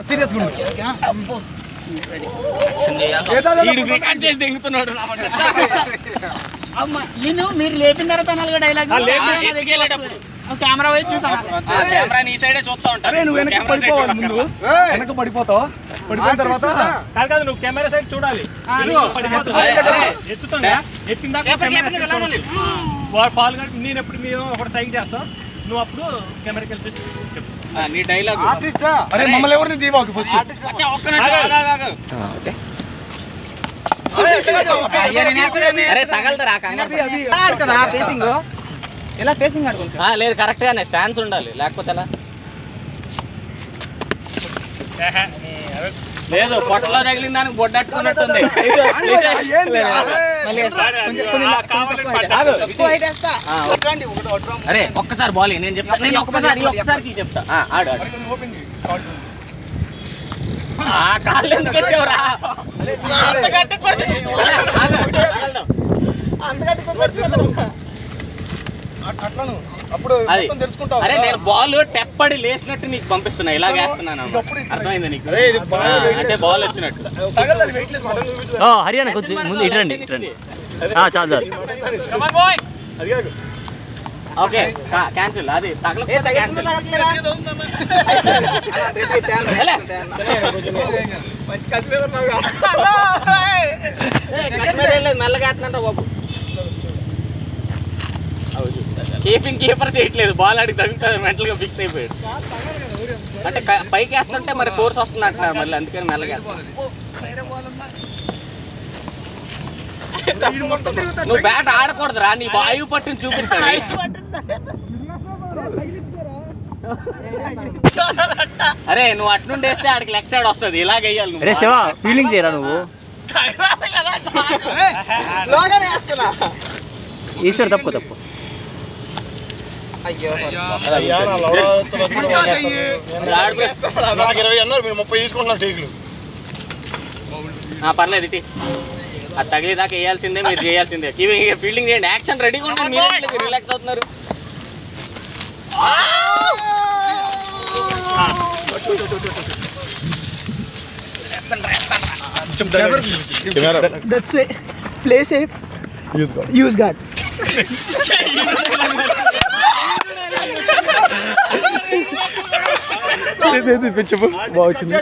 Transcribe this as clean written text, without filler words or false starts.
Serious గా మీరు లేపిన తర్వాత నాలుగు డైలాగ్ కెమెరా వైపు చూసాను. కెమెరా నీ సైడే చూస్తా ఉంటా. నువ్వు వెనక పడిపోవాలి, ముందు వెనక పడిపోతావు. పడిపోయిన తర్వాత కాదు నువ్వు కెమెరా సైడ్ చూడాలి. పాలు కట్టి నేను ఎప్పుడు మేము ఒకటి సైడ్ చేస్తాం, నువ్వు అప్పుడు కెమెరాకి వెళ్ళి చెప్పు నీ డైలాగ్. అరే మమ్మల్ని ఎవరిని తీవాకు ఫస్ట్. అరే తగలదరా ఫేసింగ్ ఎలా ఫేసింగ్ ఆడుకుంటా లేదు కరెక్ట్ గానే ఫ్యాన్స్ ఉండాలి, లేకపోతే ఎలా? లేదు పొట్టలో తగిలిన దానికి బొడ్డట్టుకున్నట్టుంది. అరే ఒక్కసారి బాల్ నేను చెప్తా, నేను ఒక్కసారి చెప్తా. ఆడు కాళ్ళు ఎందుకు ఎత్తావురా? అరే నేను బాల్ టెప్పడి లేసినట్టు నీకు పంపిస్తున్నా, ఇలా వేస్తున్నాను. అర్థమైంది నీకు? అంటే బాల్ వచ్చినట్టు. హర్యానా కొంచెం ముందు ఇటండి చాలు. Okay cancel. అది మెల్లగా వేస్తున్నా బాబు. కీపర్ చేయట్లేదు, బాల్ ఆడికి తగ్గుతుంది, మెంటల్ గా ఫిక్స్ అయిపోయాడు. అంటే పైకి వేస్తుంటే మరి ఫోర్స్ వస్తుంది అంటున్నారు, మళ్ళీ అందుకని మెల్లగా. నువ్వు బ్యాట్ ఆడకూడదురా, నీ వాయువు పట్టుని చూపించాలి. అరే నువ్వు అట్నుండి వేస్తే ఆడికి లెగ్ సైడ్ వస్తుంది, ఇలాగ వేయాలి నువ్వు. అరే శివ ఫీలింగ్ చేయరా నువ్వు? ఈశ్వర్ తప్పు పర్లేదు ఇటీ. అది తగిలేదాకా వేయాల్సిందే, మీరు చేయాల్సిందే. ఫీల్డింగ్ చేయండి, యాక్షన్ రెడీగా ఉంటుంది. మీరు రిలాక్స్ అవుతున్నారు. Play safe, use guard. బాగుంది.